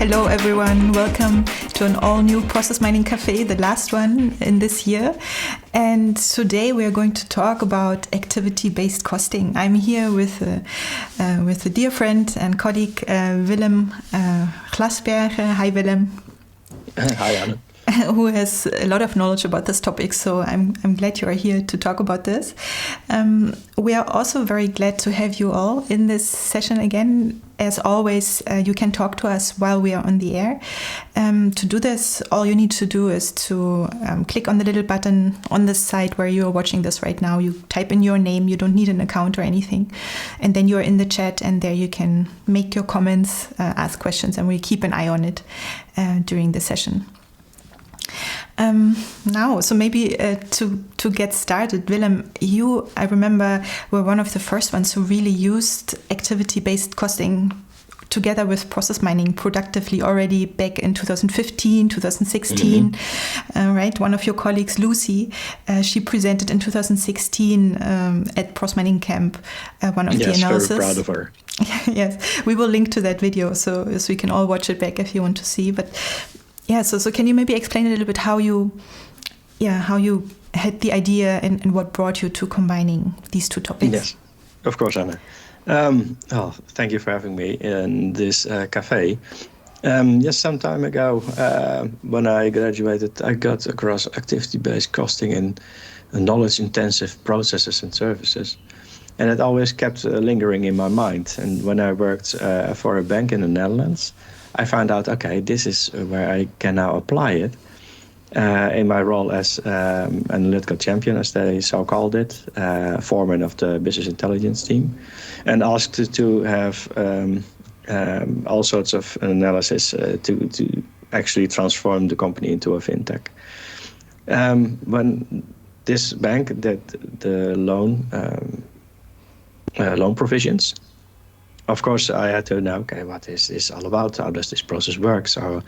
Hello everyone, welcome to an all-new Process Mining Café, the last one in this year. And today we are going to talk about activity-based costing. I'm here with a dear friend and colleague, Willem Glasbergen. Hi Willem. Hi Anne. Who has a lot of knowledge about this topic, so I'm glad you are here to talk about this. We are also very glad to have you all in this session again. As always, you can talk to us while we are on the air. To do this, all you need to do is to click on the little button on the side where you are watching this right now. You type in your name, you don't need an account or anything, and then you're in the chat, and there you can make your comments, ask questions, and we'll keep an eye on it during the session. So maybe to get started, Willem, you, I remember, were one of the first ones who really used activity-based costing together with process mining productively already back in 2015, 2016, right? One of your colleagues, Lucy, she presented in 2016 at Process Mining Camp one of the analysis. Yes, very proud of her. Yes, we will link to that video so you can all watch it back if you want to see. But yeah, so can you maybe explain a little bit how you had the idea and what brought you to combining these two topics? Yes, of course, Anna. Thank you for having me in this cafe. Yes, some time ago, when I graduated, I got across activity-based costing in knowledge-intensive processes and services. And it always kept lingering in my mind. And when I worked for a bank in the Netherlands, I found out, okay, this is where I can now apply it in my role as analytical champion, as they so called it, foreman of the business intelligence team, and asked to have all sorts of analysis to actually transform the company into a fintech. When this bank did the loan provisions, of course, I had to know, okay, what is this all about? How does this process work? So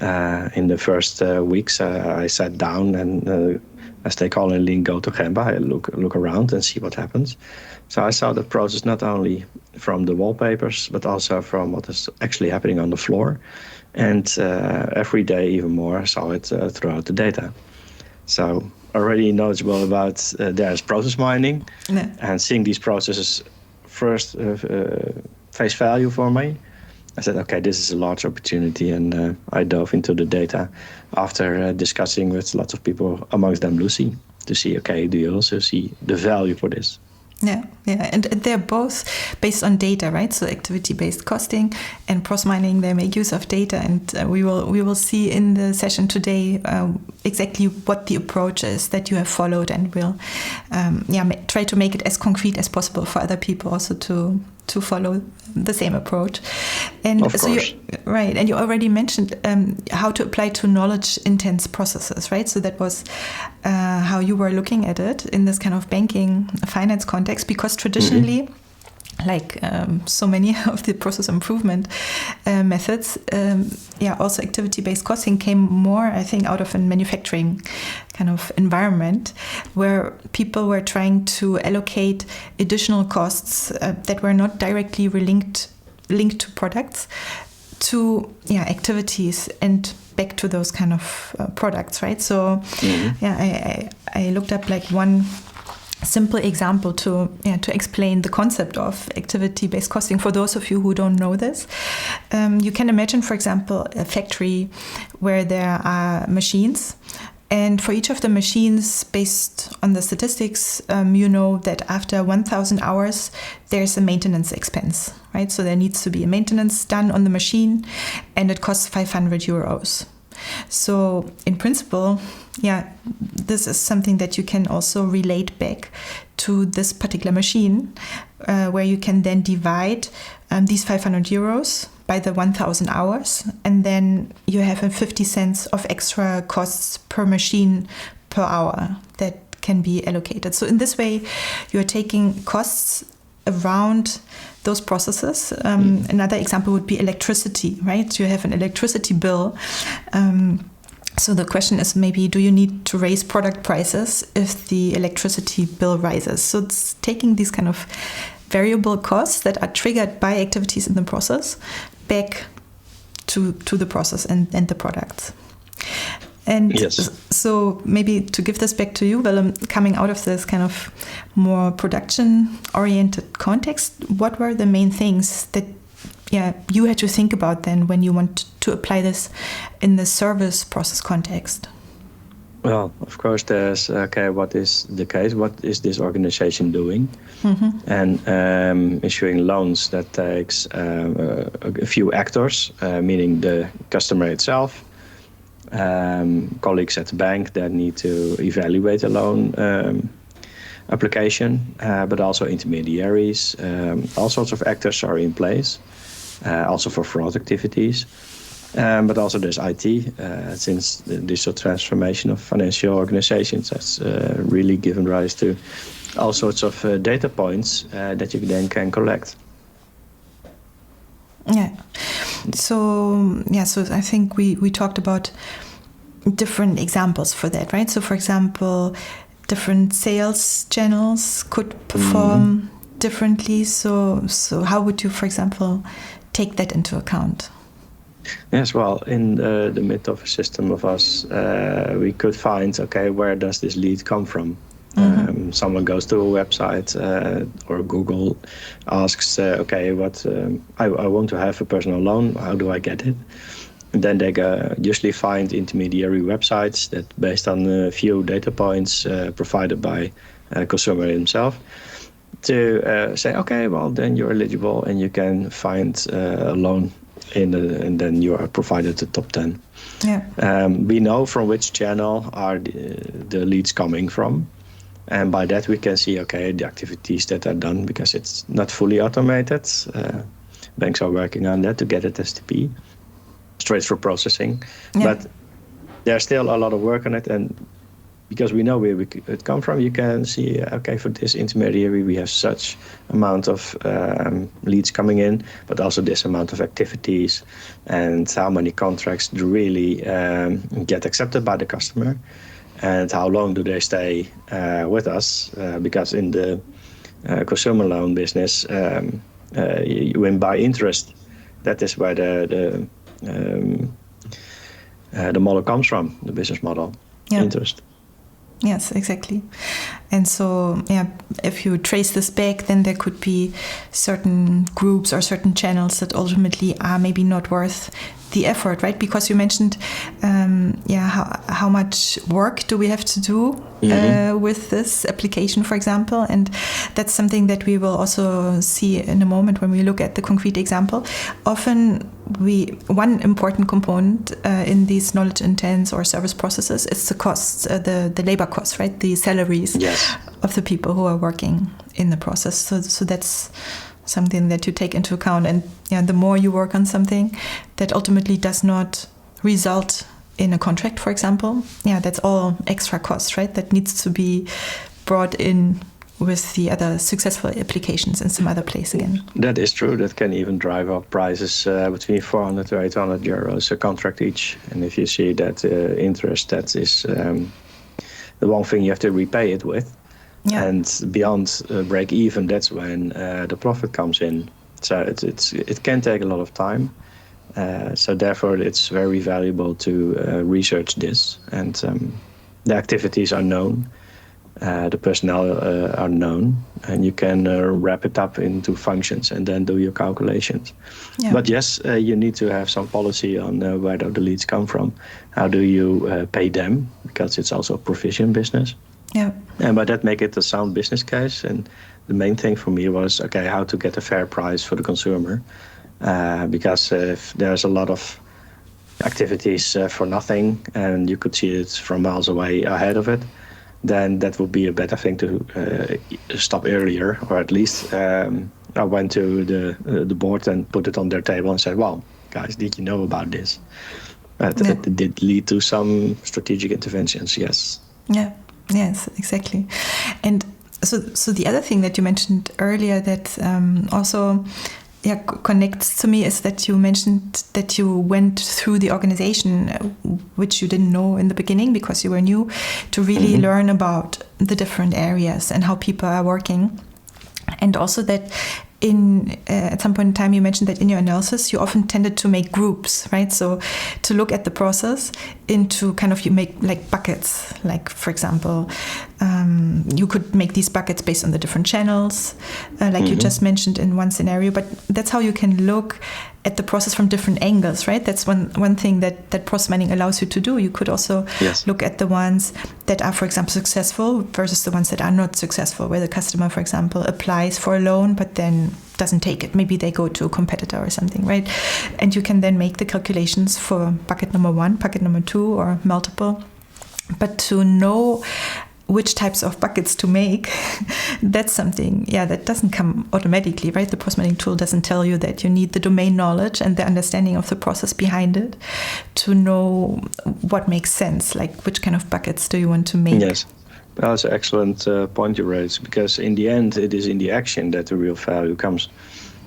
in the first weeks, I sat down and, as they call in Lean, go to Gemba. I look around and see what happens. So I saw the process not only from the wallpapers, but also from what is actually happening on the floor. And every day, even more, I saw it throughout the data. So already knowledgeable about there's process mining, and seeing these processes first face value for me. I said, okay, this is a large opportunity, and I dove into the data after discussing with lots of people, amongst them Lucy, to see, okay, do you also see the value for this? Yeah, and they're both based on data, right? So activity-based costing and process mining, they make use of data, and we will see in the session today exactly what the approach is that you have followed, and we'll try to make it as concrete as possible for other people also to follow the same approach. And of course. And you already mentioned how to apply to knowledge-intense processes, right? So that was how you were looking at it in this kind of banking finance context, because traditionally, like so many of the process improvement methods, also activity-based costing came more, I think, out of a manufacturing kind of environment where people were trying to allocate additional costs that were not directly linked to products to activities and back to those kind of products, right? So I looked up like one simple example to explain the concept of activity-based costing for those of you who don't know this. You can imagine, for example, a factory where there are machines, and for each of the machines, based on the statistics, you know that after 1,000 hours, there's a maintenance expense, right? So there needs to be a maintenance done on the machine, and it costs 500 euros. So in principle, this is something that you can also relate back to this particular machine, where you can then divide these 500 euros by the 1,000 hours, and then you have 50 cents of extra costs per machine per hour that can be allocated. So in this way, you're taking costs around those processes. Another example would be electricity, right? You have an electricity bill. So the question is maybe, do you need to raise product prices if the electricity bill rises? So it's taking these kind of variable costs that are triggered by activities in the process back to the process and the products. And yes. So maybe to give this back to you, Willem, coming out of this kind of more production-oriented context, what were the main things that you had to think about then when you want to apply this in the service process context? Well, of course, there's, what is the case? What is this organization doing? Mm-hmm. And issuing loans, that takes a few actors, meaning the customer itself, colleagues at the bank that need to evaluate a loan application, but also intermediaries. All sorts of actors are in place, also for fraud activities. But also there's IT, since the digital transformation of financial organizations has really given rise to all sorts of data points that you then can collect. Yeah. So I think we talked about different examples for that, right? So for example, different sales channels could perform differently. So how would you, for example, take that into account? Yes, well, in the mid-office system of us, we could find, where does this lead come from? Mm-hmm. Someone goes to a website or Google asks, I want to have a personal loan. How do I get it? And then they usually find intermediary websites that, based on a few data points provided by a consumer himself, to say, then you're eligible and you can find a loan. And then you are provided the top 10. Yeah. We know from which channel are the leads coming from. And by that we can see, the activities that are done, because it's not fully automated. Banks are working on that to get it STP, straight through processing. Yeah. But there's still a lot of work on it. And because we know where it come from, you can see, for this intermediary, we have such amount of leads coming in, but also this amount of activities and how many contracts do really get accepted by the customer, and how long do they stay with us, because in the consumer loan business, you win by interest. That is where the model comes from, the business model, interest. Yes, exactly. And so, if you trace this back, then there could be certain groups or certain channels that ultimately are maybe not worth the effort, right? Because you mentioned, how much work do we have to do with this application, for example? And that's something that we will also see in a moment when we look at the concrete example. Often, one important component in these knowledge intense or service processes is the costs, the labor costs, right? The salaries of the people who are working in the process. So that's something that you take into account. And the more you work on something that ultimately does not result in a contract, for example, that's all extra costs, right? That needs to be brought in with the other successful applications in some other place again. That is true. That can even drive up prices between 400 to 800 euros a contract each. And if you see that interest, that is the one thing you have to repay it with. Yeah. And beyond break even, that's when the profit comes in. So it can take a lot of time. So therefore, it's very valuable to research this. And the activities are known. The personnel are known, and you can wrap it up into functions and then do your calculations. Yeah. But yes, you need to have some policy on where do the leads come from. How do you pay them? Because it's also a provision business. Yeah. And by that, make it a sound business case. And the main thing for me was, how to get a fair price for the consumer. Because if there's a lot of activities for nothing, and you could see it from miles away ahead of it, then that would be a better thing to stop earlier, or at least I went to the board and put it on their table and said, well, guys, did you know about this? It did lead to some strategic interventions, yes. Yeah, yes, exactly. And so the other thing that you mentioned earlier that also connects to me is that you mentioned that you went through the organization, which you didn't know in the beginning because you were new, to really learn about the different areas and how people are working. And also that at some point in time, you mentioned that in your analysis, you often tended to make groups, right? So to look at the process into kind of, you make like buckets, like for example, you could make these buckets based on the different channels, like you just mentioned in one scenario, but that's how you can look at the process from different angles, right? That's one thing that process mining allows you to do. You could also look at the ones that are, for example, successful versus the ones that are not successful, where the customer, for example, applies for a loan, but then doesn't take it. Maybe they go to a competitor or something, right? And you can then make the calculations for bucket number 1, bucket number 2, or multiple. But to know which types of buckets to make, that's something, that doesn't come automatically, right? The process mining tool doesn't tell you that. You need the domain knowledge and the understanding of the process behind it to know what makes sense, like which kind of buckets do you want to make. Yes, that's an excellent point you raised, because in the end, it is in the action that the real value comes.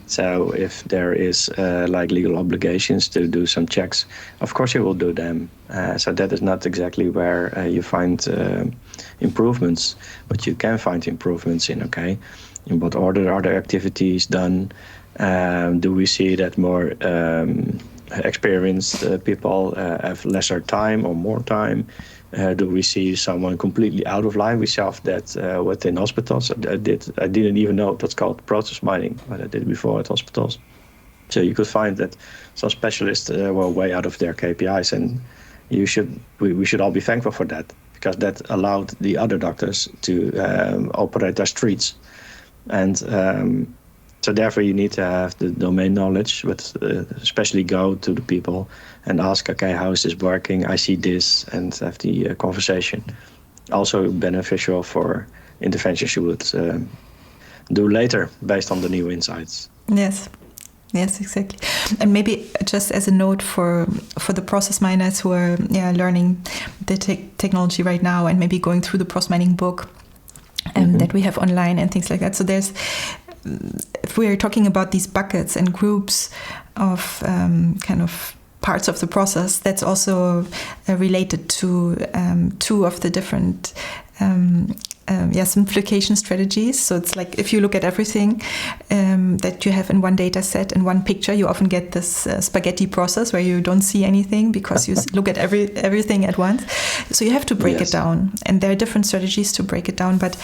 So if there is like legal obligations to do some checks, of course you will do them. So that is not exactly where you find improvements, but you can find improvements in what order are the activities done? Do we see that more experienced people have lesser time or more time? Do we see someone completely out of line? We saw that within hospitals. I didn't even know it was called process mining, but I did before at hospitals. So you could find that some specialists were way out of their KPIs, and we should all be thankful for that, because that allowed the other doctors to operate their streets. And so therefore you need to have the domain knowledge, but especially go to the people and ask, okay, how is this working? I see this, and have the conversation. Also beneficial for interventions you would do later based on the new insights. Yes, exactly. And maybe just as a note for the process miners who are learning the technology right now and maybe going through the process mining book that we have online and things like that. So if we are talking about these buckets and groups of kind of parts of the process, that's also related to two of the different simplification strategies. So it's like if you look at everything that you have in one data set, in one picture, you often get this spaghetti process where you don't see anything because you look at everything at once. So you have to break it down. And there are different strategies to break it down. But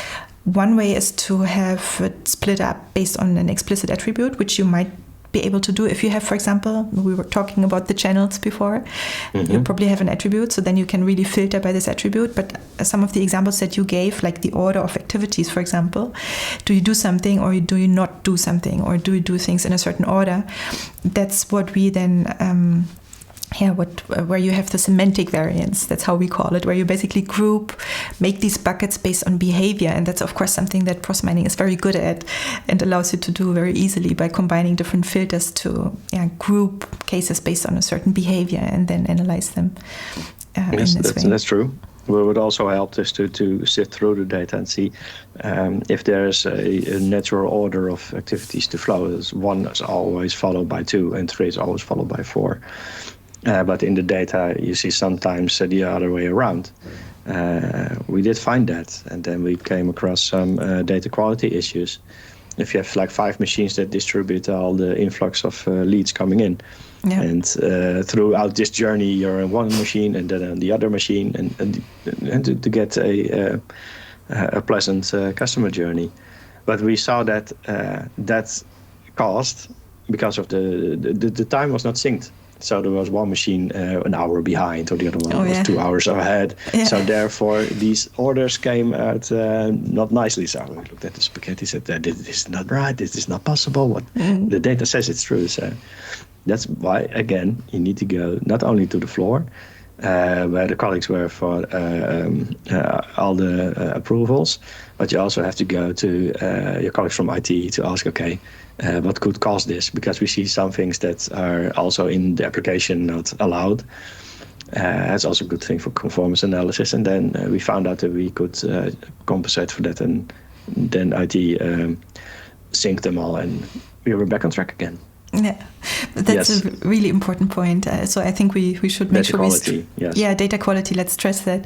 one way is to have it split up based on an explicit attribute, which you might be able to do if you have, for example, we were talking about the channels before, you probably have an attribute, so then you can really filter by this attribute. But some of the examples that you gave, like the order of activities, for example, do you do something or do you not do something, or do you do things in a certain order? That's what we then where you have the semantic variance, that's how we call it, where you basically make these buckets based on behavior. And that's, of course, something that process mining is very good at and allows you to do very easily by combining different filters to group cases based on a certain behavior and then analyze them in this way. That's true. What would also help is to sift through the data and see if there's a natural order of activities to flow. 1 is always followed by 2 and 3 is always followed by 4. But in the data, you see sometimes the other way around. We did find that, and then we came across some data quality issues. If you have like 5 machines that distribute all the influx of leads coming in, and throughout this journey, you're on one machine and then on the other machine, and to get a pleasant customer journey. But we saw that that caused because of the time was not synced. So there was one machine an hour behind, or the other one was 2 hours ahead. Yeah. So therefore, these orders came out not nicely. So we looked at the spaghetti, said, "This is not right. This is not possible." What the data says it's true. So that's why, again, you need to go not only to the floor, where the colleagues were for all the approvals, but you also have to go to your colleagues from IT to ask, okay, what could cause this? Because we see some things that are also in the application not allowed. It's also a good thing for conformance analysis. And then we found out that we could compensate for that, and then IT synced them all, and we were back on track again. Yeah, That's a really important point. So I think we should make data quality, yes. Data quality. Let's stress that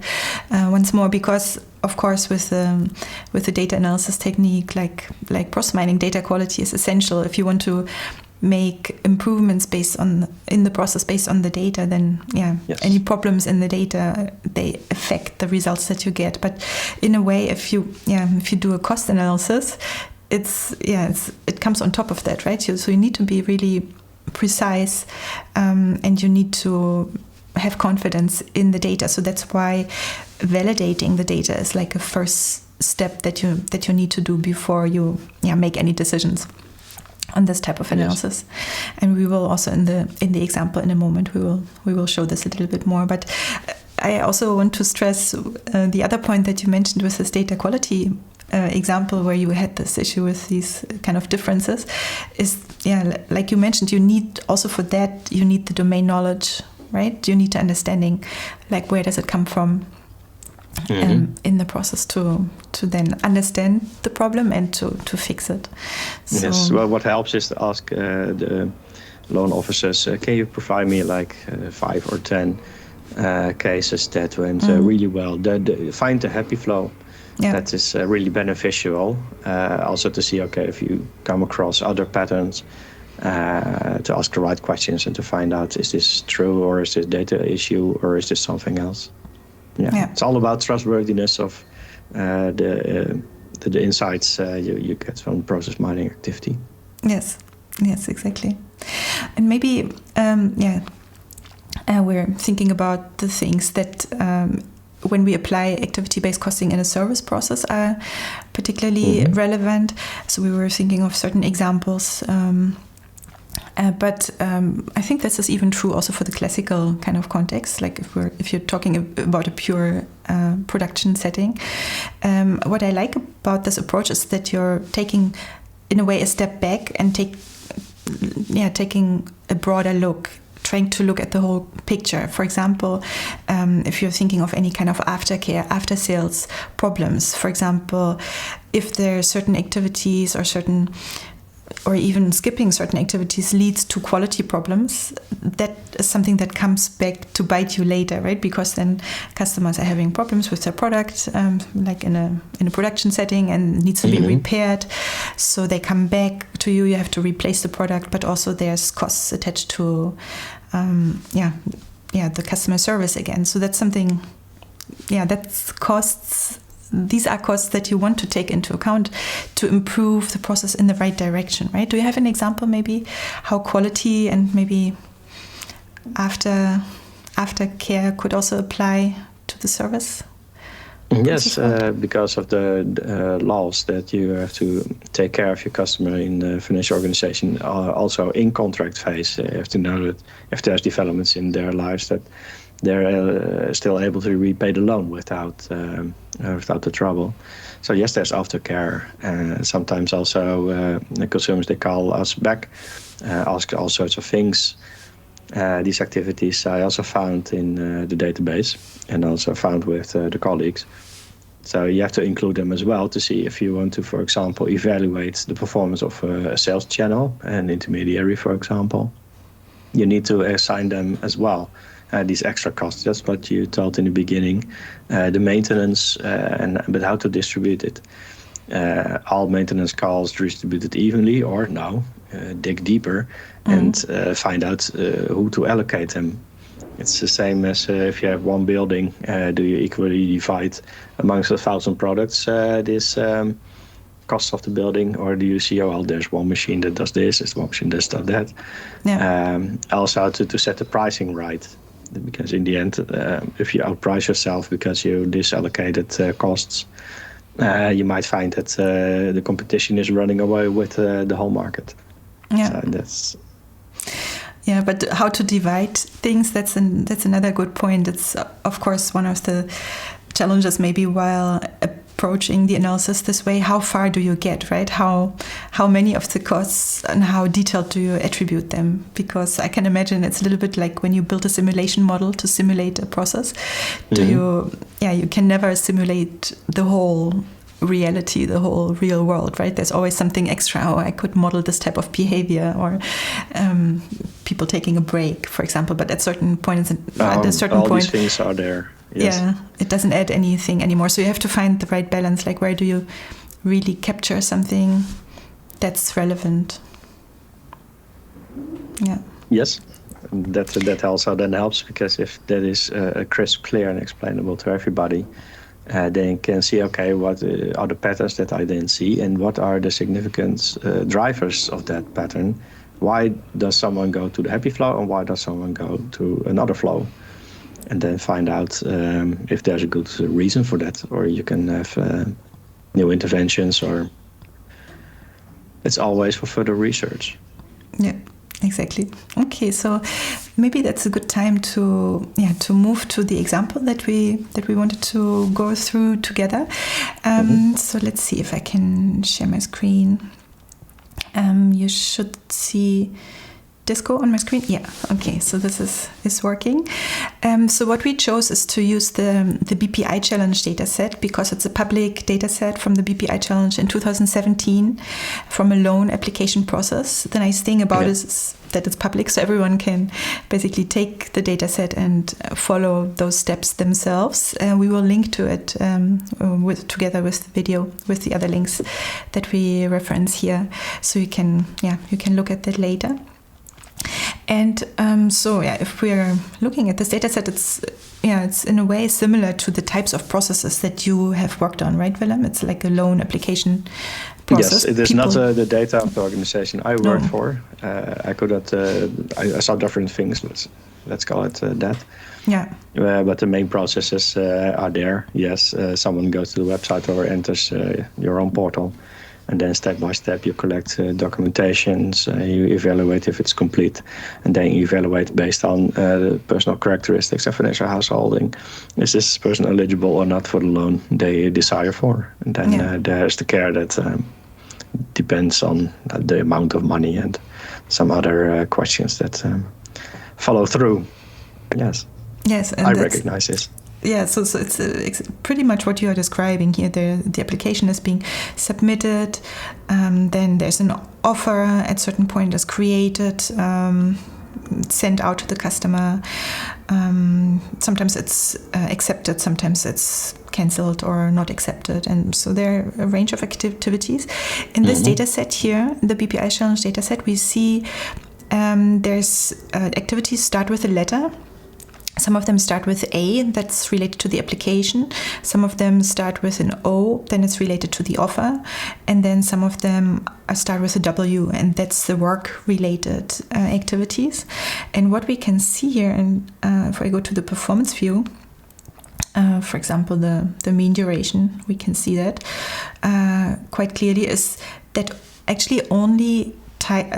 once more, because of course with the data analysis technique like process mining, data quality is essential. If you want to make improvements in the process based on the data, then any problems in the data, they affect the results that you get. But in a way, if you do a cost analysis, it comes on top of that, right? So you need to be really precise, and you need to have confidence in the data. So that's why validating the data is like a first step that you need to do before you make any decisions on this type of analysis. Yes. And we will also in the example in a moment we will show this a little bit more. But I also want to stress the other point that you mentioned with this data quality example, where you had this issue with these kind of differences, is like you mentioned, you need also for that you need the domain knowledge, right? You need the understanding, like where does it come from. In the process to then understand the problem and to fix it. So, yes, well, what helps is to ask the loan officers, can you provide me like 5 or 10 cases that went really well? Find the happy flow. Yeah. That is really beneficial. Also to see, okay, if you come across other patterns, to ask the right questions and to find out, is this true, or is this data issue, or is this something else? Yeah. It's all about trustworthiness of the insights you get from process mining activity. Yes, exactly. And maybe, we're thinking about the things that when we apply activity-based costing in a service process are particularly relevant. So we were thinking of certain examples. But I think this is even true also for the classical kind of context. Like if you're talking about a pure production setting, what I like about this approach is that you're taking, in a way, a step back and taking a broader look, trying to look at the whole picture. For example, if you're thinking of any kind of aftercare, after-sales problems, for example, if there are certain activities or even skipping certain activities leads to quality problems, that is something that comes back to bite you later, right? Because then customers are having problems with their product, like in a production setting, and needs to be repaired. So they come back to you. You have to replace the product, but also there's costs attached to, the customer service again. So that's something. That's costs. These are costs that you want to take into account to improve the process in the right direction, right? Do you have an example, maybe, how quality and maybe aftercare could also apply to the service? Yes, because of the laws that you have to take care of your customer in the financial organization, also in contract phase, you have to know that if there's developments in their lives that they're still able to repay the loan without the trouble. So yes, there's aftercare. Sometimes also the consumers, they call us back, ask all sorts of things. These activities I also found in the database and also found with the colleagues. So you have to include them as well to see if you want to, for example, evaluate the performance of a sales channel, an intermediary, for example. You need to assign them as well. These extra costs, that's what you told in the beginning. The maintenance, but how to distribute it. All maintenance calls distributed evenly, or no, dig deeper and find out who to allocate them. It's the same as if you have one building, do you equally divide amongst 1,000 products this cost of the building, or do you see, there's one machine that does this, there's one machine that does that. Yeah. Also to set the pricing right. Because in the end, if you outprice yourself because you disallocated costs, you might find that the competition is running away with the whole market. Yeah, so that's. Yeah, but how to divide things? That's another good point. It's of course one of the challenges maybe while approaching the analysis this way. How far do you get, right? How many of the costs and how detailed do you attribute them? Because I can imagine it's a little bit like when you build a simulation model to simulate a process. You can never simulate the whole reality, the whole real world, right? There's always something extra. Oh, I could model this type of behavior, or people taking a break, for example. But at certain points, at a certain all point, these things are there. Yes. Yeah, it doesn't add anything anymore. So you have to find the right balance. Like, where do you really capture something that's relevant? Yeah. Yes. That also then helps, because if that is crisp, clear, and explainable to everybody, then you can see, okay, what are the patterns that I didn't see, and what are the significant drivers of that pattern? Why does someone go to the happy flow, and why does someone go to another flow? And then find out if there's a good reason for that, or you can have new interventions, or it's always for further research. Yeah. Exactly. Okay, so maybe that's a good time to move to the example that we wanted to go through together. So let's see if I can share my screen. You should see Disco on my screen. Yeah. Okay. So this is working. So what we chose is to use the BPI Challenge dataset, because it's a public dataset from the BPI Challenge in 2017 from a loan application process. The nice thing about it is that it's public, so everyone can basically take the dataset and follow those steps themselves. We will link to it together with the video, with the other links that we reference here, so you can look at that later. And if we're looking at this data set, it's in a way similar to the types of processes that you have worked on, right, Willem? It's like a loan application process. Yes, it is not the data of the organization I worked for. I could not. I saw different things. Let's call it that. Yeah. But the main processes are there. Yes, someone goes to the website or enters your own portal. And then step by step you collect documentations, you evaluate if it's complete, and then you evaluate based on the personal characteristics of financial householding. Is this person eligible or not for the loan they desire for? And then there's the care that depends on the amount of money and some other questions that follow through. Yes. Yes, and I recognize this. Yeah, so it's pretty much what you are describing here. The application is being submitted, then there's an offer at certain point is created, sent out to the customer. Sometimes it's accepted, sometimes it's cancelled or not accepted, and so there are a range of activities. In this data set here, the BPI Challenge data set, we see there's activities start with a letter. Some of them start with A, that's related to the application. Some of them start with an O, then it's related to the offer. And then some of them start with a W, and that's the work-related activities. And what we can see here, and if I go to the performance view, for example, the mean duration, we can see that quite clearly, is that actually only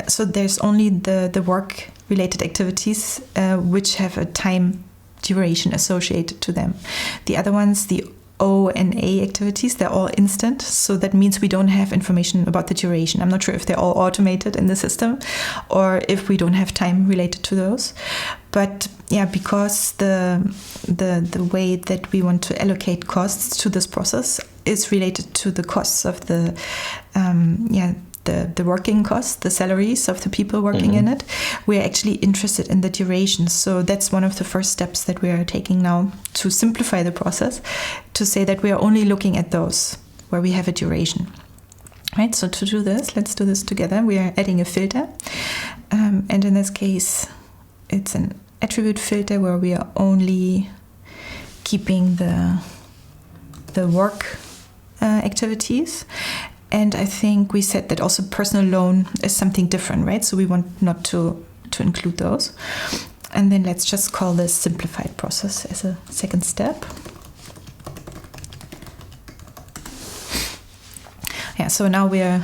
so there's only the work-related activities which have a time duration associated to them. The other ones, the O and A activities, they're all instant. So that means we don't have information about the duration. I'm not sure if they're all automated in the system or if we don't have time related to those. But yeah, because the way that we want to allocate costs to this process is related to the costs of the working costs, the salaries of the people working in it, we're actually interested in the duration. So that's one of the first steps that we are taking now to simplify the process, to say that we are only looking at those where we have a duration. Right, so to do this, let's do this together. We are adding a filter. And in this case, it's an attribute filter where we are only keeping the work activities. And I think we said that also personal loan is something different, right? So we want not to include those. And then let's just call this simplified process as a second step. Yeah, so now we're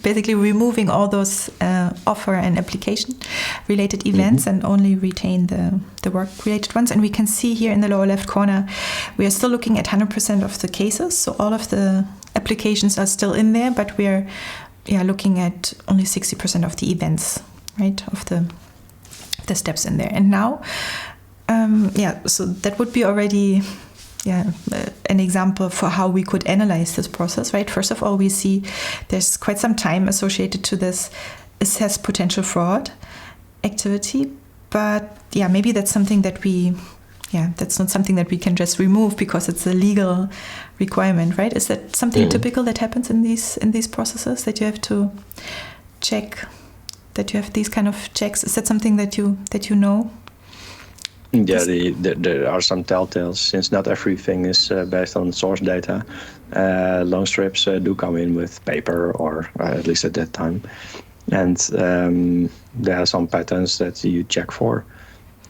basically removing all those offer and application related events and only retain the work related ones. And we can see here in the lower left corner, we are still looking at 100% of the cases. So all of the applications are still in there, but we're looking at only 60% of the events, right, of the steps in there. And now, so that would be already an example for how we could analyze this process, right? First of all, we see there's quite some time associated to this assess potential fraud activity, but maybe that's something that that's not something that we can just remove because it's a legal requirement, right? Is that something typical that happens in these processes, that you have to check, that you have these kind of checks? Is that something that you know? Yeah, there are some telltales, since not everything is based on source data. Loan strips do come in with paper, or at least at that time. And there are some patterns that you check for.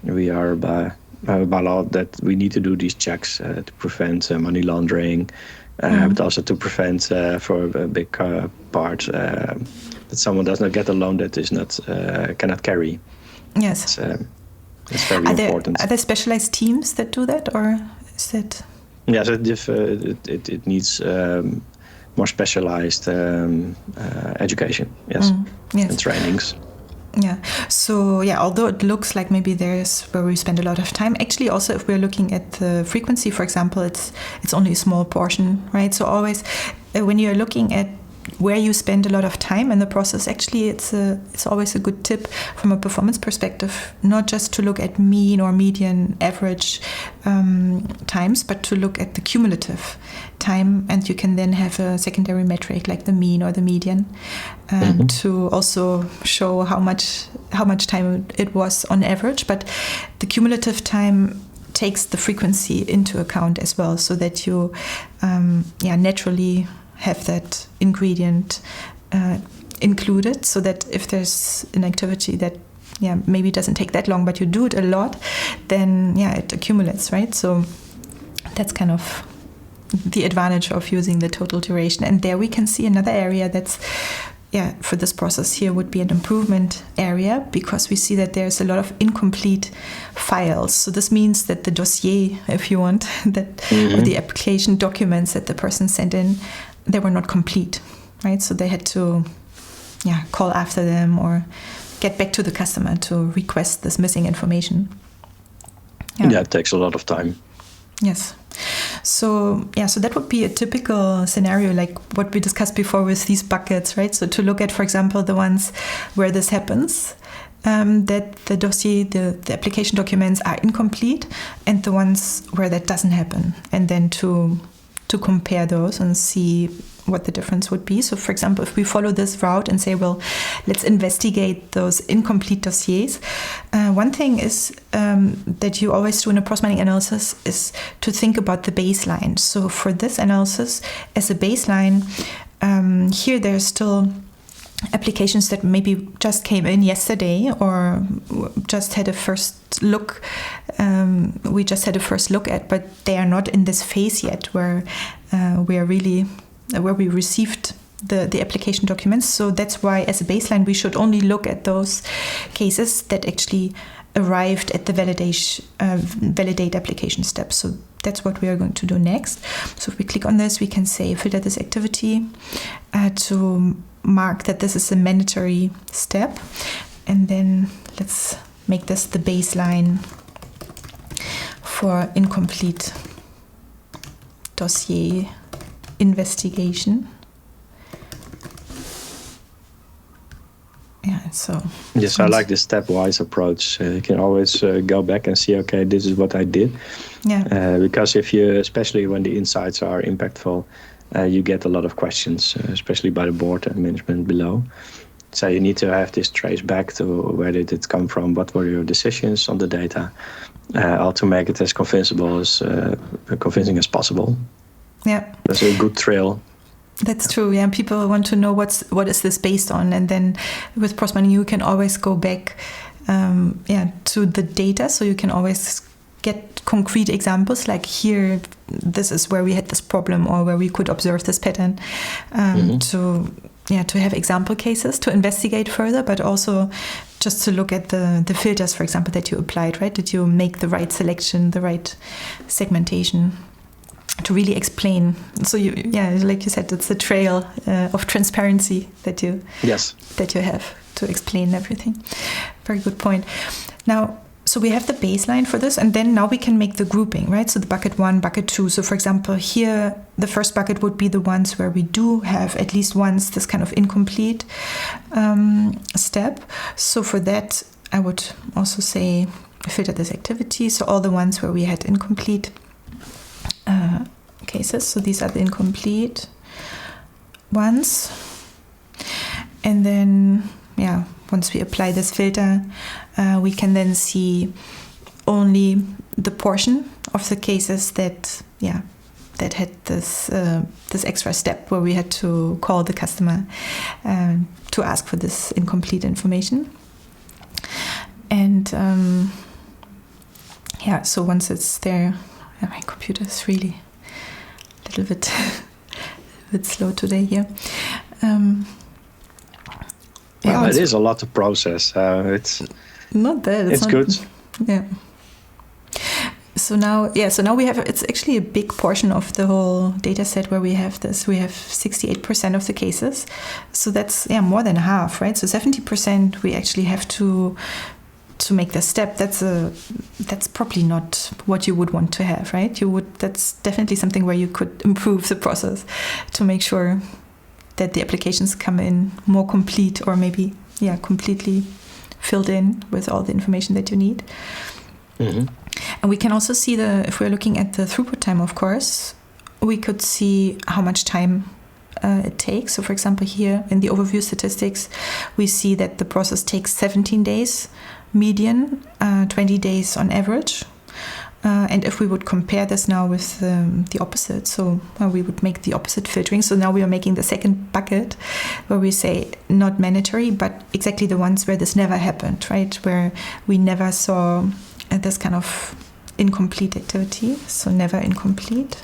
We are by law that we need to do these checks to prevent money laundering, but also to prevent, for a big part, that someone does not get a loan that is not cannot carry. Yes. It's very important. Are there specialized teams that do that, or is it? Yes, it needs more specialized education, yes, and trainings. Yeah. So although it looks like maybe there's where we spend a lot of time, actually also if we're looking at the frequency, for example, it's only a small portion, right? So always when you're looking at where you spend a lot of time in the process, actually it's always a good tip from a performance perspective, not just to look at mean or median average times, but to look at the cumulative time, and you can then have a secondary metric like the mean or the median to also show how much time it was on average. But the cumulative time takes the frequency into account as well, so that you naturally have that ingredient included, so that if there's an activity that maybe doesn't take that long, but you do it a lot, then it accumulates, right? So that's kind of the advantage of using the total duration. And there we can see another area that's for this process here would be an improvement area, because we see that there's a lot of incomplete files. So this means that the dossier, if you want, that or the application documents that the person sent in, they were not complete, right? So they had to call after them or get back to the customer to request this missing information. It takes a lot of time. Yes. So that would be a typical scenario, like what we discussed before with these buckets, right? So to look at, for example, the ones where this happens, that the dossier, the application documents are incomplete, and the ones where that doesn't happen, and then to compare those and see what the difference would be. So, for example, if we follow this route and say, well, let's investigate those incomplete dossiers, one thing is that you always do in a process mining analysis is to think about the baseline. So for this analysis, as a baseline, here there's still applications that maybe just came in yesterday or just had a first look. We just had a first look at, but they are not in this phase yet where we received the application documents. So that's why, as a baseline, we should only look at those cases that actually arrived at the validate application step. So that's what we are going to do next. So if we click on this, we can say filter this activity to mark that this is a mandatory step, and then let's make this the baseline for incomplete dossier investigation. Yes, I like this stepwise approach. You can always go back and see, okay, this is what I did. Because especially when the insights are impactful, you get a lot of questions, especially by the board and management below. So you need to have this trace back to where did it come from, what were your decisions on the data, all to make it as convincing as possible. Yeah, that's a good trail. That's true. Yeah, people want to know what is this based on, and then with process mining you can always go back, to the data. So you can always get concrete examples, like here, this is where we had this problem or where we could observe this pattern. To have example cases to investigate further, but also just to look at the filters, for example, that you applied. Right? Did you make the right selection, the right segmentation? To really explain. So like you said, it's a trail of transparency that you have to explain everything. Very good point. Now, so we have the baseline for this, and then now we can make the grouping, right? So the bucket 1, bucket 2. So for example, here, the first bucket would be the ones where we do have at least once this kind of incomplete step. So for that, I would also say filter this activity. So all the ones where we had incomplete cases. So these are the incomplete ones. And then, once we apply this filter, we can then see only the portion of the cases that had this extra step where we had to call the customer to ask for this incomplete information. And so once it's there, my computer is really a little bit slow today here. It is a lot to process. It's not that. It's good. Yeah. So now we have, it's actually a big portion of the whole data set where we have this. We have 68% of the cases. So that's more than half, right? So 70% we actually have to make this step. That's probably not what you would want to have, right? That's definitely something where you could improve the process to make sure that the applications come in more complete, or maybe completely filled in with all the information that you need. Mm-hmm. And we can also see if we're looking at the throughput time, of course, we could see how much time it takes. So for example, here in the overview statistics, we see that the process takes 17 days median, 20 days on average. And if we would compare this now with the opposite, so we would make the opposite filtering. So now we are making the second bucket where we say not mandatory, but exactly the ones where this never happened, right? Where we never saw this kind of incomplete activity, so never incomplete.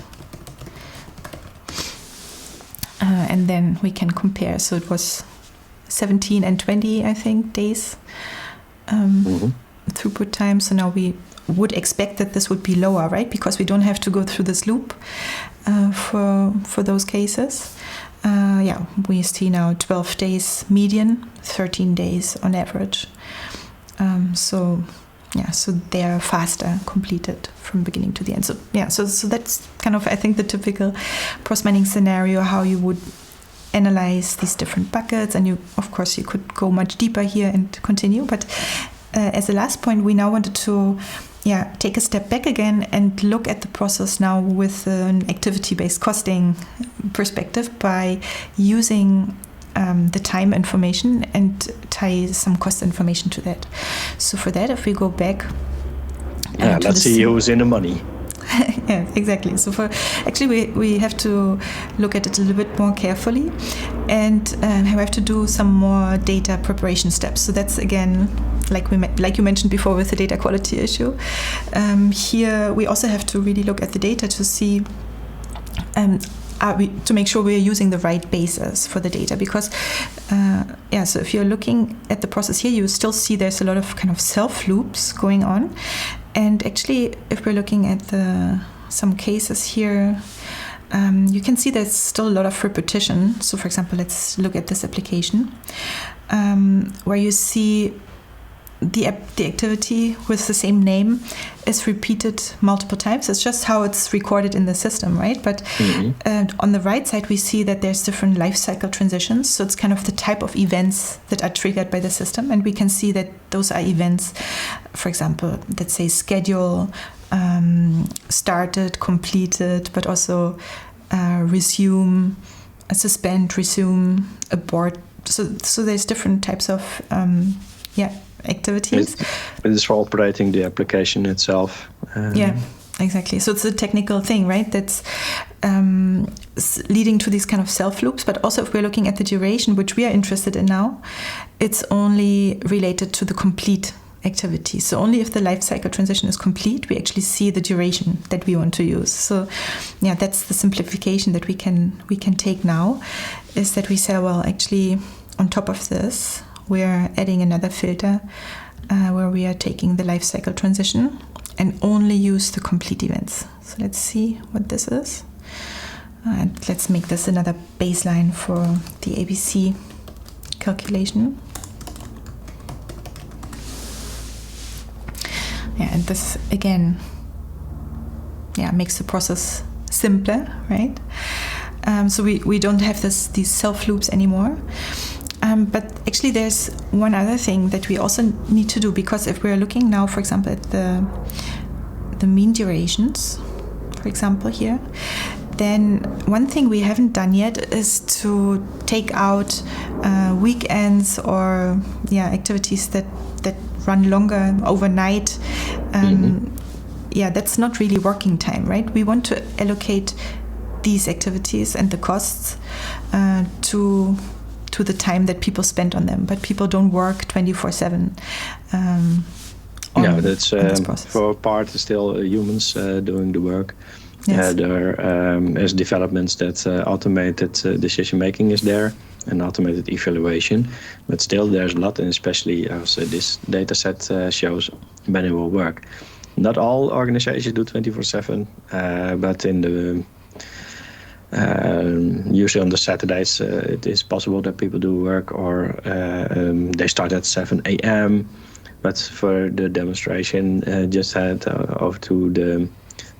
And then we can compare. So it was 17 and 20, I think, days throughput time. So now we would expect that this would be lower, right? Because we don't have to go through this loop for those cases. We see now 12 days median, 13 days on average. So they are faster completed from beginning to the end. So that's kind of, I think, the typical process mining scenario, how you would analyze these different buckets. And you could go much deeper here and continue. But as a last point, we now wanted to take a step back again and look at the process now with an activity-based costing perspective by using the time information and tie some cost information to that. So for that, if we go back, let's see who's in the money. Yeah, exactly. So we have to look at it a little bit more carefully, and we have to do some more data preparation steps. So that's again, like you mentioned before with the data quality issue. Here we also have to really look at the data to see. To make sure we are using the right basis for the data, because so if you're looking at the process here, you still see there's a lot of kind of self loops going on. And actually, if we're looking at some cases here, you can see there's still a lot of repetition. So for example, let's look at this application where you see the activity with the same name is repeated multiple times. It's just how it's recorded in the system, right? But on the right side, we see that there's different life cycle transitions. So it's kind of the type of events that are triggered by the system. And we can see that those are events, for example, that say schedule, started, completed, but also resume, suspend, resume, abort. So there's different types of activities. It is for operating the application itself. Exactly. So it's a technical thing, right? That's leading to these kind of self loops. But also, if we're looking at the duration, which we are interested in now, it's only related to the complete activity. So only if the life cycle transition is complete, we actually see the duration that we want to use. So that's the simplification that we can take now, is that we say, well, actually, on top of this, we're adding another filter where we are taking the life cycle transition and only use the complete events. So let's see what this is. And let's make this another baseline for the ABC calculation. and this again, makes the process simpler, right? So we don't have these self loops anymore. But actually, there's one other thing that we also need to do, because if we're looking now, for example, at the mean durations, for example, here, then one thing we haven't done yet is to take out weekends or activities that run longer overnight. That's not really working time, right? We want to allocate these activities and the costs to the time that people spend on them, but people don't work 24/7. That's for a part still humans doing the work. Yes. There's developments that automated decision making is there and automated evaluation, but still there's a lot, and especially as this data set shows, manual work. Not all organizations do 24/7, but in the usually on the Saturdays it is possible that people do work, or they start at 7 a.m. But for the demonstration, just head over to the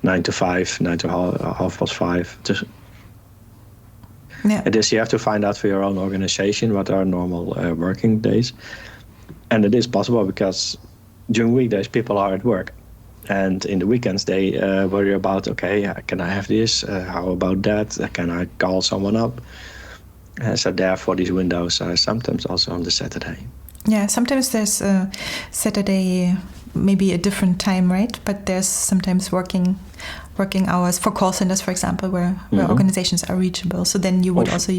9 to 5, 9 to half past 5. It is, you have to find out for your own organization what are normal working days. And it is possible because during weekdays people are at work. And in the weekends they worry about, can I have this? How about that? Can I call someone up? So therefore these windows are sometimes also on the Saturday. Yeah, sometimes there's a Saturday, maybe a different time, right? But there's sometimes working hours for call centers, for example, where organizations are reachable. So then you would also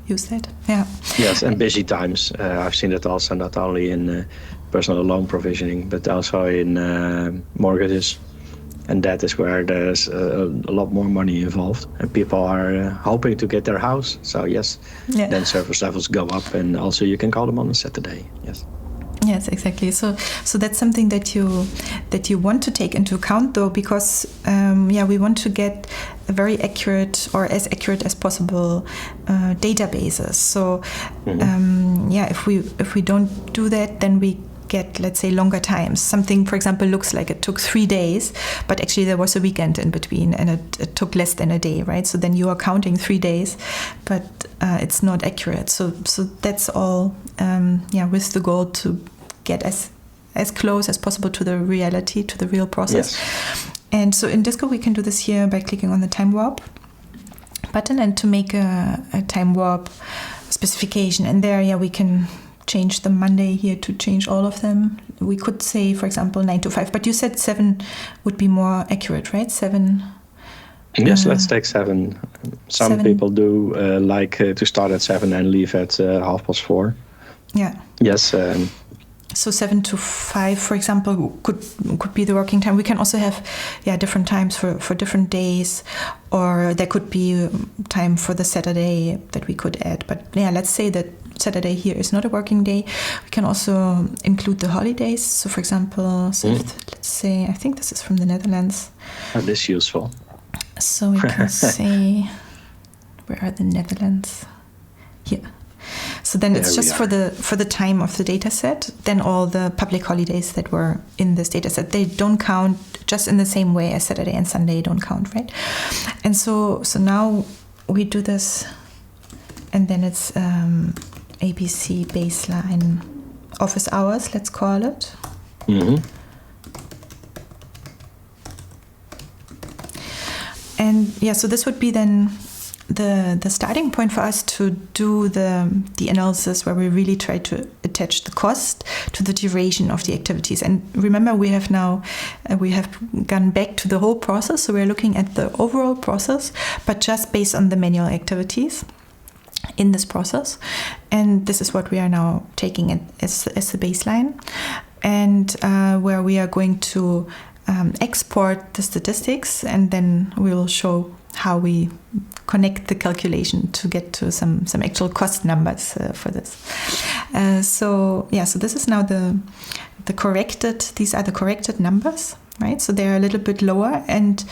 use that. Yeah. Yes, and busy times. I've seen it also not only in personal loan provisioning, but also in mortgages. And that is where there's a lot more money involved. And people are hoping to get their house. So yes, then service levels go up, and also you can call them on a Saturday. Yes. Yes, exactly. So that's something that you want to take into account, though, because we want to get a very accurate, or as accurate as possible, databases. So if we don't do that, then we get, let's say, longer times. Something, for example, looks like it took 3 days, but actually there was a weekend in between, and it took less than a day, right? So then you are counting 3 days, but it's not accurate. So that's all, with the goal to get as close as possible to the reality, to the real process. Yes. And so in Disco we can do this here by clicking on the time warp button, and to make a time warp specification. And there, we can change the Monday here to change all of them. We could say, for example, 9 to 5, but you said 7 would be more accurate, right? 7. Yes, let's take 7. Some people do to start at 7 and leave at 4:30. Yeah. Yes. So 7 to 5, for example, could be the working time. We can also have different times for different days, or there could be time for the Saturday that we could add. But let's say that Saturday here is not a working day. We can also include the holidays. So for example, let's say, I think this is from the Netherlands. That is useful. So we can say, where are the Netherlands? Here. So then it's just for the time of the data set. Then all the public holidays that were in this data set, they don't count, just in the same way as Saturday and Sunday don't count, right? And so now we do this, and then it's ABC baseline office hours, let's call it. Mm-hmm. And so this would be then the starting point for us to do the analysis, where we really try to attach the cost to the duration of the activities. And remember, we have gone back to the whole process, so we're looking at the overall process, but just based on the manual activities in this process. And this is what we are now taking it as the baseline, and where we are going to export the statistics, and then we will show how we connect the calculation to get to some actual cost numbers for this. So this is now the corrected. These are the corrected numbers, right? So they're a little bit lower, and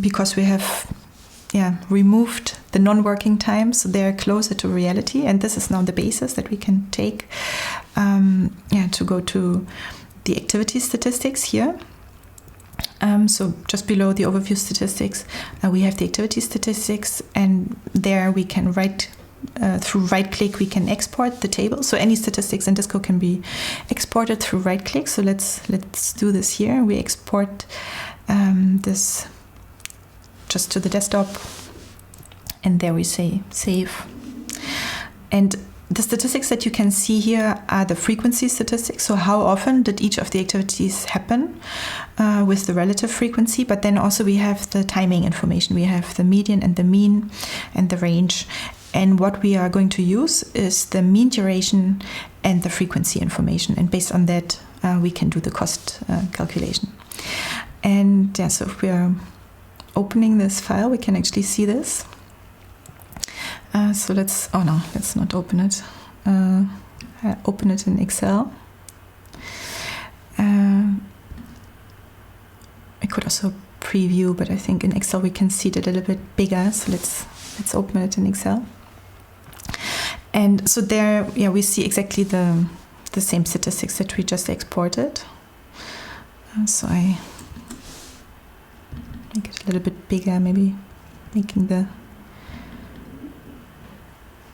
because we have removed the non-working time, so they're closer to reality. And this is now the basis that we can take to go to the activity statistics here. So just below the overview statistics, we have the activity statistics, and there we can through right click we can export the table. So any statistics in Disco can be exported through right click. So let's do this here. We export this just to the desktop, and there we say save. And the statistics that you can see here are the frequency statistics. So how often did each of the activities happen with the relative frequency? But then also we have the timing information. We have the median and the mean and the range. And what we are going to use is the mean duration and the frequency information. And based on that, we can do the cost calculation. And yeah, so if we are opening this file, we can actually see this. So let's not open it. Open it in Excel. I could also preview, but I think in Excel we can see it a little bit bigger. So let's open it in Excel. And so there, we see exactly the same statistics that we just exported. So I make it a little bit bigger, maybe making the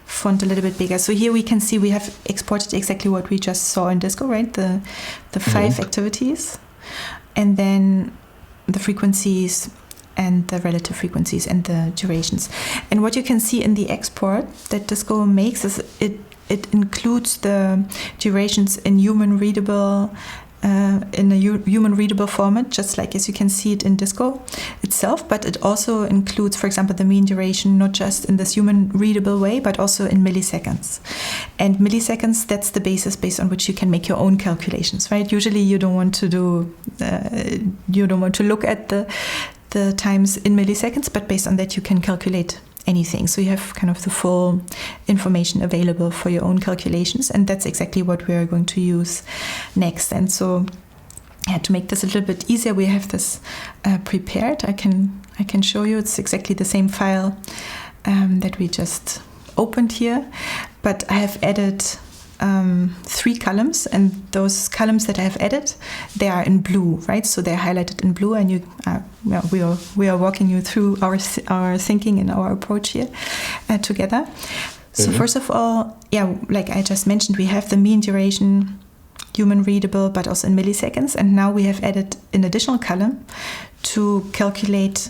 font a little bit bigger. So here we can see we have exported exactly what we just saw in Disco, right? The 5 activities, and then the frequencies and the relative frequencies and the durations. And what you can see in the export that Disco makes is it includes the durations in human readable format, just like as you can see it in Disco itself, but it also includes, for example, the mean duration, not just in this human readable way, but also in milliseconds. And milliseconds, that's the basis based on which you can make your own calculations, right? Usually you don't want to look at the times in milliseconds, but based on that you can calculate anything. So you have kind of the full information available for your own calculations, and that's exactly what we are going to use next. And so to make this a little bit easier, we have this prepared. I can show you. It's exactly the same file that we just opened here, but I have added 3 columns, and those columns that I have added, they are in blue, right? So they're highlighted in blue, and we are walking you through our thinking and our approach here together. So first of all, like I just mentioned, we have the mean duration, human readable, but also in milliseconds, and now we have added an additional column to calculate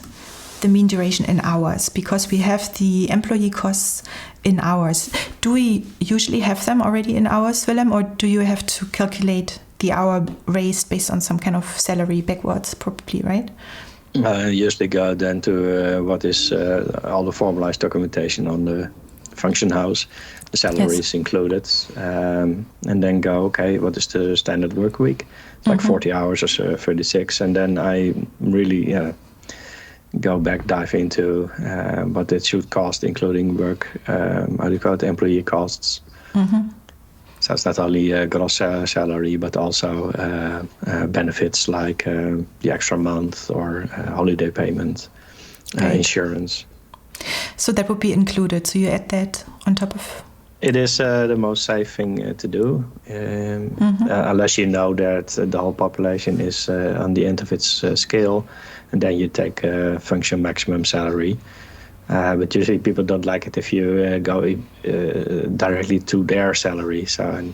the mean duration in hours, because we have the employee costs in hours. Do we usually have them already in hours, Willem, or do you have to calculate the hour raised based on some kind of salary backwards, probably, right? I usually go then to what is all the formalized documentation on the function house, the salaries included, and then go, okay, what is the standard work week? It's like 40 hours or 36, and then I really dive into what it should cost, including work, employee costs. So it's not only gross salary, but also benefits like the extra month or holiday payment, insurance. So that would be included. So you add that on top of. It is the most safe thing to do, unless you know that the whole population is on the end of its scale, and then you take function maximum salary. But usually people don't like it if you go directly to their salary. And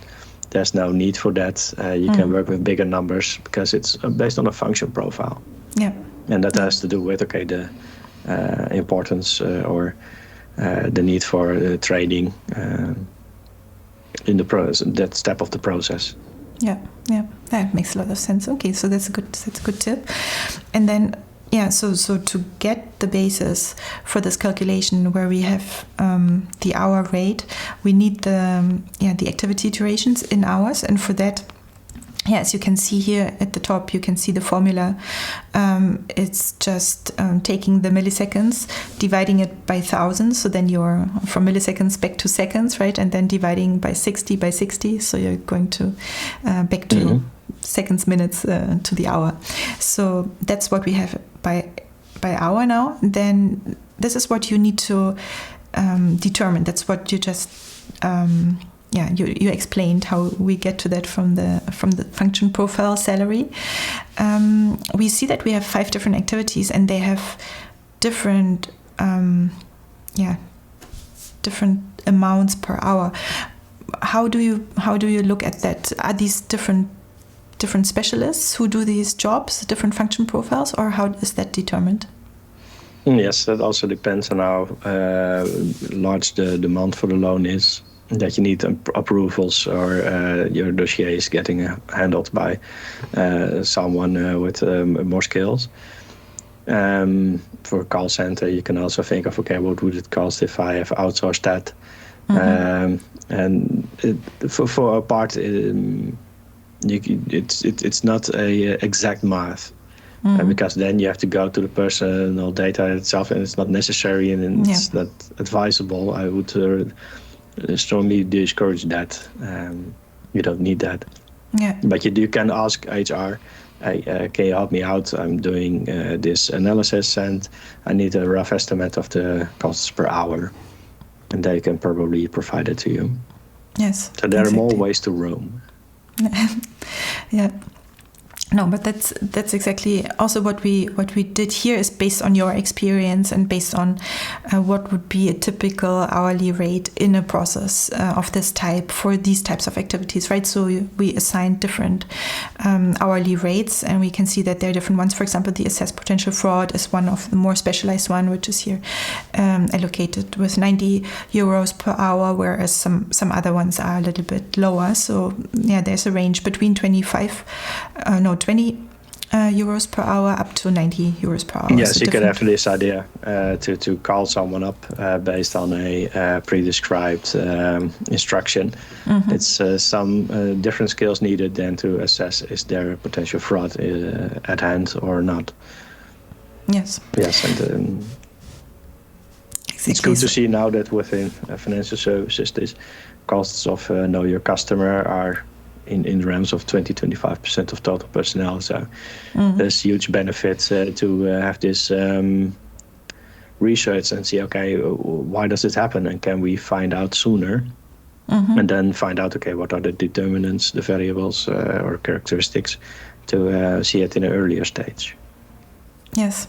there's no need for that. You can work with bigger numbers because it's based on a function profile. Yeah. And that has to do with the importance or the need for training in the process, that step of the process. Yeah, that makes a lot of sense. Okay, so that's a good tip. And then so to get the basis for this calculation where we have the hour rate, we need the activity durations in hours, and for that, as you can see here at the top, you can see the formula. It's just taking the milliseconds, dividing it by 1,000. So then you're from milliseconds back to seconds, right? And then dividing by 60 by 60. So you're going to back to seconds, minutes to the hour. So that's what we have by hour now. Then this is what you need to determine. That's what you just you explained how we get to that from the function profile salary. We see that we have 5 different activities, and they have different different amounts per hour. How do you look at that? Are these different specialists who do these jobs, different function profiles, or how is that determined? Yes, that also depends on how large the demand for the loan is, that you need approvals, or your dossier is getting handled by someone with more skills. For a call center, you can also think of, okay, what would it cost if I have outsourced that? And for a part, it's not a exact math. Because then you have to go to the personal data itself, and it's not necessary, and it's not advisable. I would strongly discourage that. You don't need that. Yeah. But you can ask HR, can you help me out? I'm doing this analysis, and I need a rough estimate of the costs per hour. And they can probably provide it to you. Yes. So there are more ways to roam. Yeah. No, but that's exactly also what we did here is based on your experience and based on what would be a typical hourly rate in a process of this type for these types of activities, right? So we assigned different hourly rates, and we can see that there are different ones. For example, the assessed potential fraud is one of the more specialized one, which is here allocated with 90 euros per hour, whereas some other ones are a little bit lower. So there's a range between 20 euros per hour up to 90 euros per hour. Yes, so you could have this idea to call someone up based on a pre-described instruction. It's some different skills needed then to assess is there a potential fraud at hand or not. Yes. Yes, and it's good to see now that within financial services, these costs of know your customer are in the realms of 20-25% of total personnel. So there's huge benefits to have this research and see, okay, why does it happen, and can we find out sooner? And then find out, okay, what are the determinants, the variables or characteristics to see it in an earlier stage. Yes.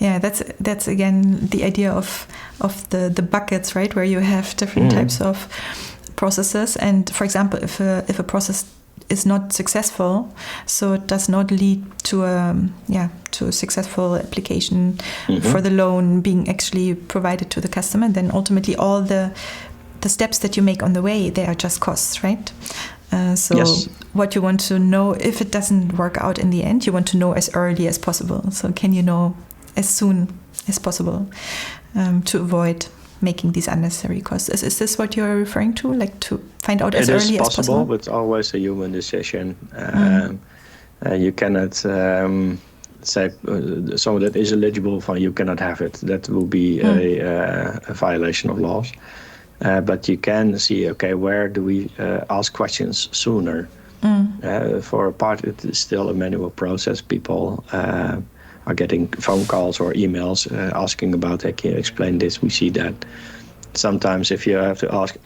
Yeah, that's again the idea of the buckets, right, where you have different types of processes. And for example, if a process is not successful, so it does not lead to a successful application for the loan being actually provided to the customer, then ultimately all the steps that you make on the way, they are just costs, right? What you want to know, if it doesn't work out in the end, you want to know as early as possible. So can you know as soon as possible to avoid making these unnecessary costs? Is this what you're referring to? Like to find out as early as possible? It is possible, but it's always a human decision. You cannot say someone that is eligible for you cannot have it. That will be a violation of laws. But you can see, okay, where do we ask questions sooner? For a part, it is still a manual process. People are getting phone calls or emails asking about, hey, can you explain this? We see that. Sometimes if you have to ask,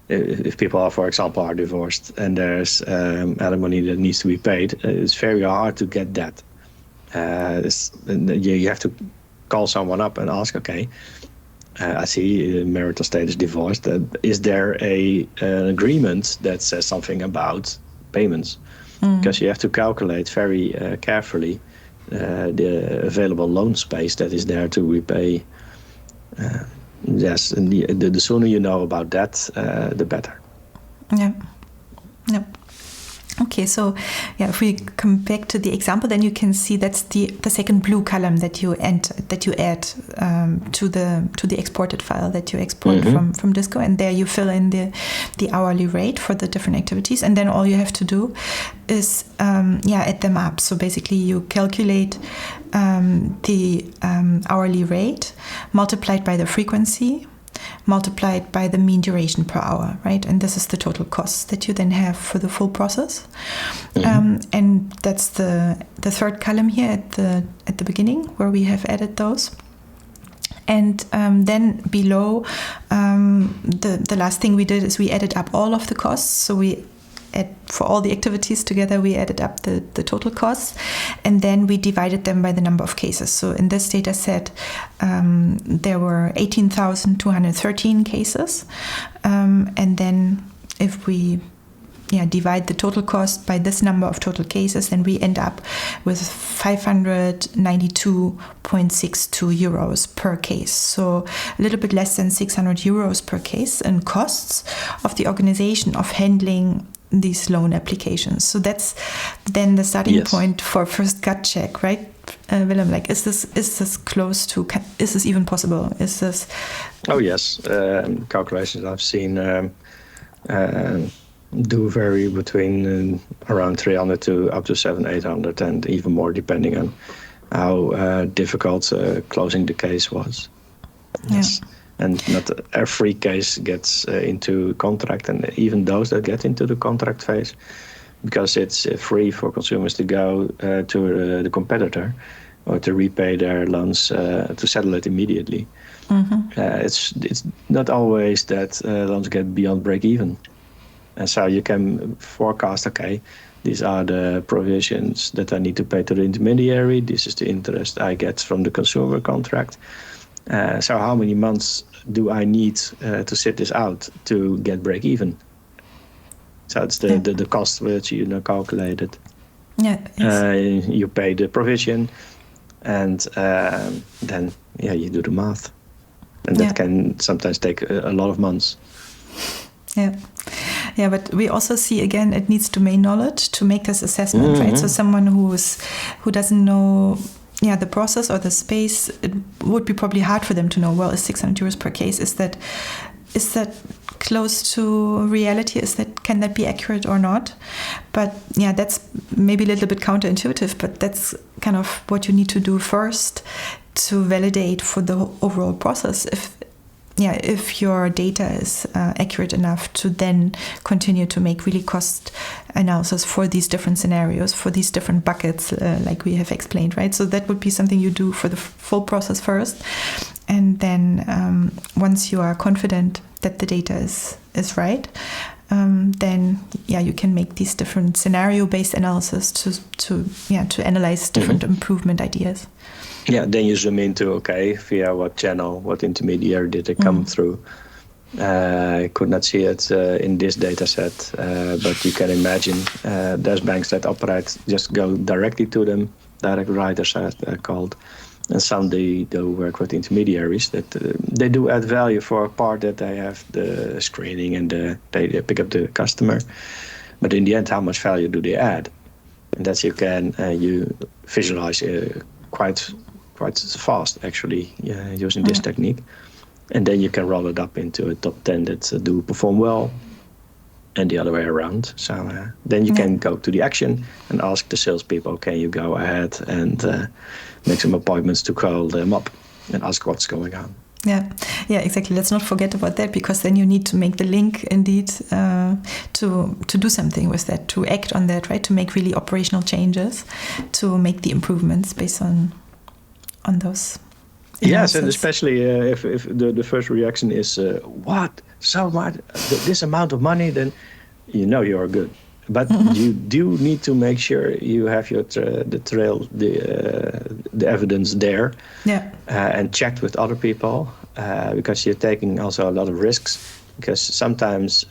if people are, for example, are divorced and there's alimony that needs to be paid, it's very hard to get that. You have to call someone up and ask, okay, I see marital status divorced. Is there an agreement that says something about payments? Because you have to calculate very carefully the available loan space that is there to repay. Yes, and the sooner you know about that, the better. Yeah. Okay, so if we come back to the example, then you can see that's the second blue column that you add to the exported file that you export from Disco, and there you fill in the hourly rate for the different activities, and then all you have to do is add them up. So basically, you calculate the hourly rate multiplied by the frequency, multiplied by the mean duration per hour, right? And this is the total cost that you then have for the full process. And that's the third column here at the beginning where we have added those. And then below, the last thing we did is we added up all of the costs. So for all the activities together, we added up the total costs, and then we divided them by the number of cases. So in this data set, there were 18,213 cases. And then if we divide the total cost by this number of total cases, then we end up with 592.62 euros per case. So a little bit less than 600 euros per case in costs of the organization of handling these loan applications. So that's then the starting point for first gut check, right? Willem, like, is this close to, is this even possible? Is this? Oh yes, calculations I've seen do vary between around 300 to up to 700-800, and even more depending on how difficult closing the case was. Yes. And not every case gets into contract, and even those that get into the contract phase, because it's free for consumers to go to the competitor or to repay their loans, to settle it immediately. It's not always that loans get beyond break even. And so you can forecast, okay, these are the provisions that I need to pay to the intermediary. This is the interest I get from the consumer contract. So how many months do I need to sit this out to get break even? So it's the cost which you calculated. Yeah. Yes. You pay the provision, and then you do the math, and that can sometimes take a lot of months. Yeah, but we also see, again, it needs domain knowledge to make this assessment, right? So someone who doesn't know the process or the space, it would be probably hard for them to know, well, is 600 euros per case, is that close to reality? Can that be accurate or not? But that's maybe a little bit counterintuitive, but that's kind of what you need to do first to validate for the overall process. If your data is accurate enough to then continue to make really cost analysis for these different scenarios, for these different buckets, like we have explained, right? So that would be something you do for the full process first. And then once you are confident that the data is right, then you can make these different scenario-based analysis to analyze different improvement ideas. Yeah, then you zoom into, via what channel, what intermediary did it come through. I could not see it in this data set, but you can imagine there's banks that operate, just go directly to them, direct writers as they're called. And some they do work with intermediaries that they do add value for a part that they have the screening and they pick up the customer. But in the end, how much value do they add? And that's you visualize quite fast, actually, using this technique. And then you can roll it up into a top 10 that do perform well, and the other way around. So then you can go to the action and ask the salespeople, can you go ahead and make some appointments to call them up and ask what's going on. Yeah, exactly. Let's not forget about that, because then you need to make the link indeed to do something with that, to act on that, right? To make really operational changes, to make the improvements based on those. Yes, and especially if the first reaction is what, so much, this amount of money, then you're good. But you do need to make sure you have your the evidence there, and checked with other people, because you're taking also a lot of risks. Because sometimes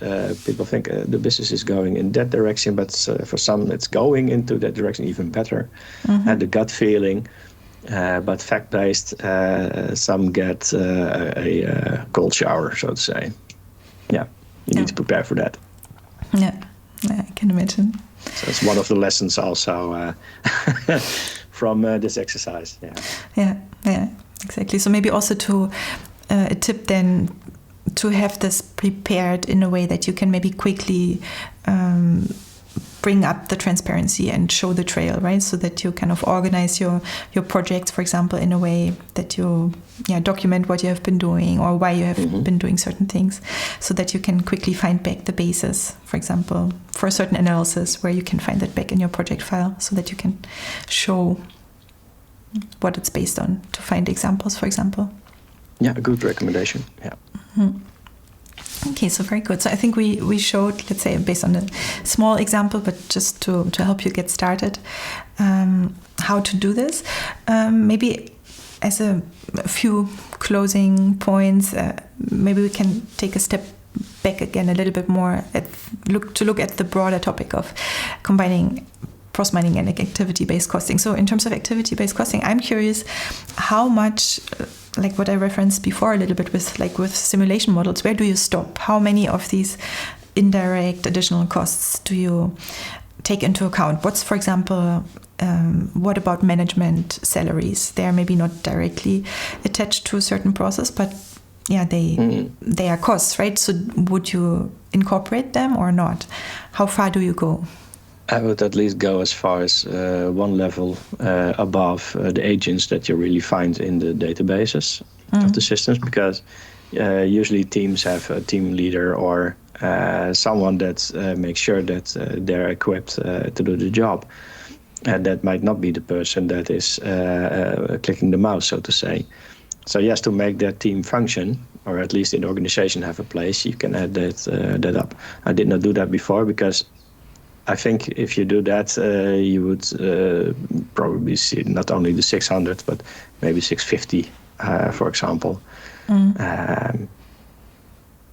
people think the business is going in that direction, but for some it's going into that direction even better. And the gut feeling. But fact-based, some get a cold shower, so to say. Yeah, you need to prepare for that. Yeah, I can imagine. So it's one of the lessons also from this exercise. Yeah, exactly. So maybe also a tip then to have this prepared in a way that you can maybe quickly bring up the transparency and show the trail, right? So that you kind of organize your projects, for example, in a way that you document what you have been doing or why you have been doing certain things, so that you can quickly find back the basis, for example, for a certain analysis where you can find that back in your project file, so that you can show what it's based on to find examples, for example. Yeah, a good recommendation. Yeah. Okay, so very good. So I think we showed, let's say, based on a small example, but just to help you get started, how to do this. Maybe as a few closing points, maybe we can take a step back again a little bit more to look at the broader topic of combining process mining and activity-based costing. So in terms of activity-based costing, I'm curious how much, like what I referenced before a little bit with simulation models, where do you stop? How many of these indirect additional costs do you take into account? What's, for example, what about management salaries? They are maybe not directly attached to a certain process, but yeah, they are costs, right? So would you incorporate them or not? How far do you go? I would at least go as far as one level above the agents that you really find in the databases of the systems, because usually teams have a team leader or someone that makes sure that they're equipped to do the job. And that might not be the person that is clicking the mouse, so to say. So yes, to make that team function, or at least in the organization have a place, you can add that up. I did not do that before because I think if you do that, you would probably see not only the 600, but maybe 650, for example.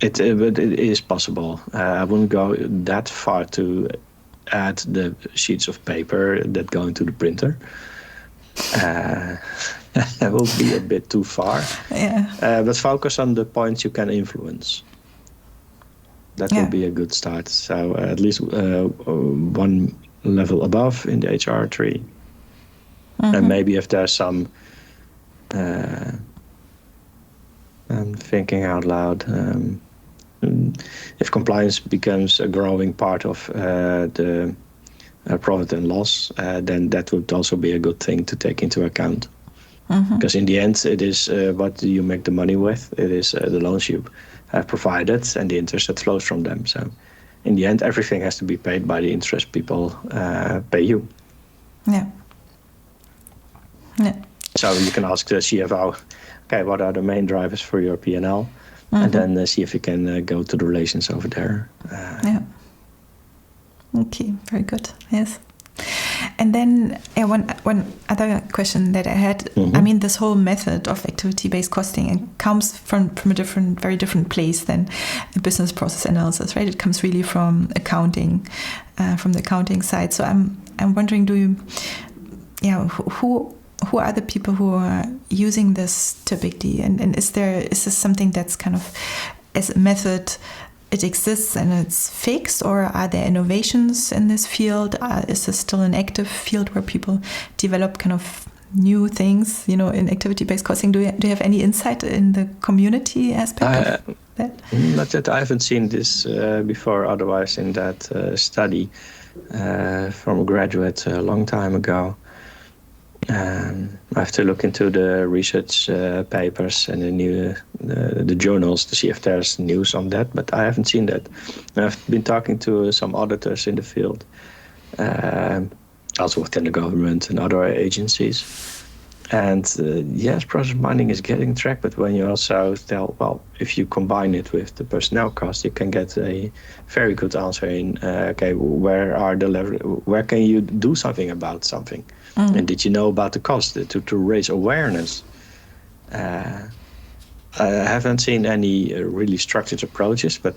It is possible. I wouldn't go that far to add the sheets of paper that go into the printer. That will be a bit too far. Yeah. But focus on the points you can influence. That will be a good start. So at least one level above in the HR tree. And maybe if there's some, I'm thinking out loud, if compliance becomes a growing part of the profit and loss, then that would also be a good thing to take into account. Because in the end, it is what do you make the money with? It is the loans you have provided and the interest that flows from them. So in the end, everything has to be paid by the interest people pay you. Yeah. So you can ask the CFO, okay, what are the main drivers for your P&L? And then see if you can go to the relations over there. Okay, very good. Yes. And then one other question that I had, I mean, this whole method of activity-based costing comes from a very different place than a business process analysis, right? It comes really from accounting, from the accounting side. So I'm wondering, who are the people who are using this typically? And is this something that's kind of as a method, it exists and it's fixed, or are there innovations in this field? Is this still an active field where people develop kind of new things, in activity-based costing? Do you have any insight in the community aspect of that? Not that I haven't seen this before, otherwise in that study from a graduate a long time ago. I have to look into the research papers and the journals to see if there's news on that, but I haven't seen that. I've been talking to some auditors in the field, also within the government and other agencies. And yes, process mining is getting tracked, but when you also tell, well, if you combine it with the personnel cost, you can get a very good answer in, okay, where can you do something about something? And did you know about the cost to raise awareness? I haven't seen any really structured approaches, but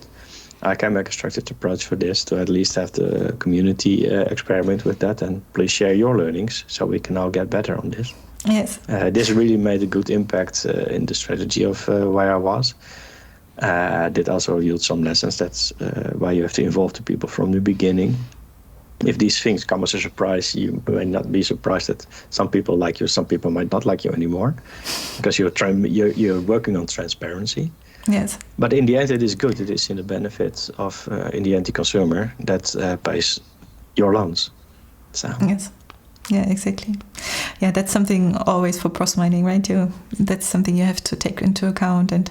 I can make a structured approach for this to at least have the community experiment with that, and please share your learnings so we can all get better on this. Yes. This really made a good impact in the strategy of where I was. Did also yield some lessons. That's why you have to involve the people from the beginning. If these things come as a surprise, you may not be surprised that some people like you, some people might not like you anymore, because you're working on transparency. Yes. But in the end, it is good. It is in the benefit of, in the end, the consumer that pays your loans. So. Yes. Yeah, exactly. yeah, that's something always for process mining, right? That's something you have to take into account, and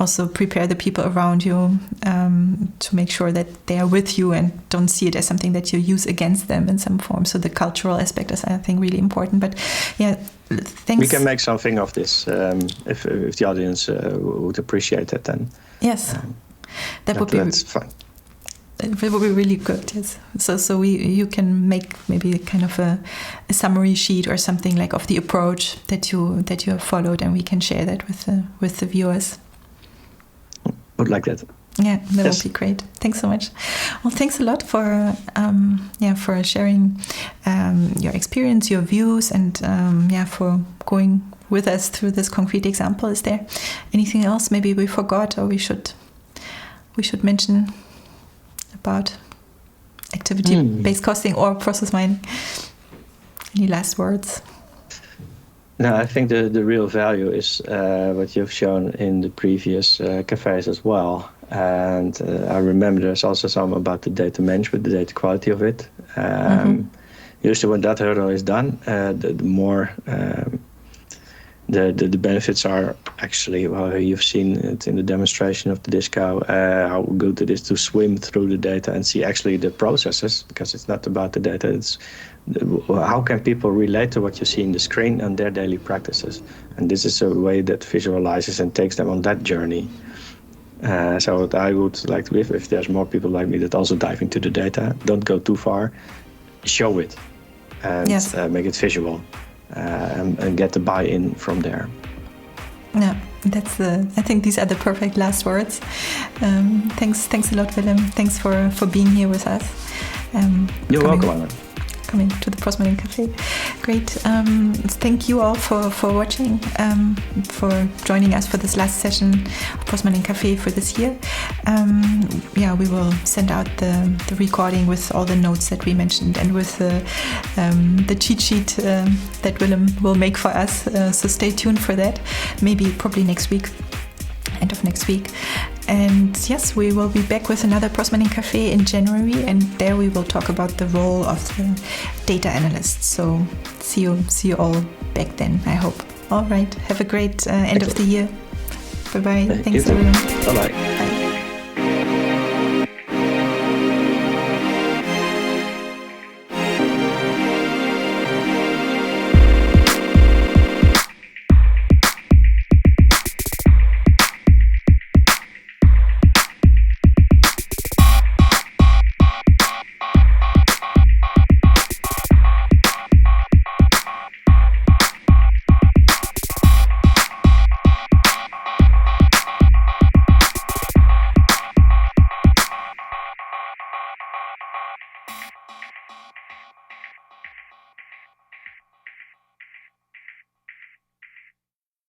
also prepare the people around you to make sure that they are with you and don't see it as something that you use against them in some form. So the cultural aspect is, I think, really important. But yeah, thanks. We can make something of this if the audience would appreciate it. Then yes, that's fine. It will be really good, yes. So you can make maybe kind of a summary sheet or something like of the approach that you have followed, and we can share that with the viewers. Would like that. Yeah, that would be great. Thanks so much. Well, thanks a lot for sharing your experience, your views, and for going with us through this concrete example. Is there anything else maybe we forgot or we should mention about activity-based costing or process mining? Any last words? No, I think the real value is what you've shown in the previous cafes as well. And I remember there's also some about the data management, the data quality of it. Usually when that hurdle is done, the more the benefits are actually, well, you've seen it in the demonstration of the disco, how good it is to swim through the data and see actually the processes, because it's not about the data, it's how can people relate to what you see in the screen and their daily practices. And this is a way that visualizes and takes them on that journey. So what I would like to, if there's more people like me that also dive into the data, don't go too far, show it and make it visual. And get the buy-in from there. Yeah, I think these are the perfect last words. Thanks a lot, Willem. Thanks for being here with us. You're welcome, Anna. Coming to the Process Mining Café. Great. Thank you all for watching, for joining us for this last session of Process Mining Café for this year. We will send out the recording with all the notes that we mentioned and with the cheat sheet that Willem will make for us. So stay tuned for that. Probably next week. End of next week. And yes, we will be back with another Process Mining Café in January, and there we will talk about the role of the data analyst. So see you all back then, I hope. All right, have a great end of the year. Bye-bye. Thanks everyone. Bye-bye.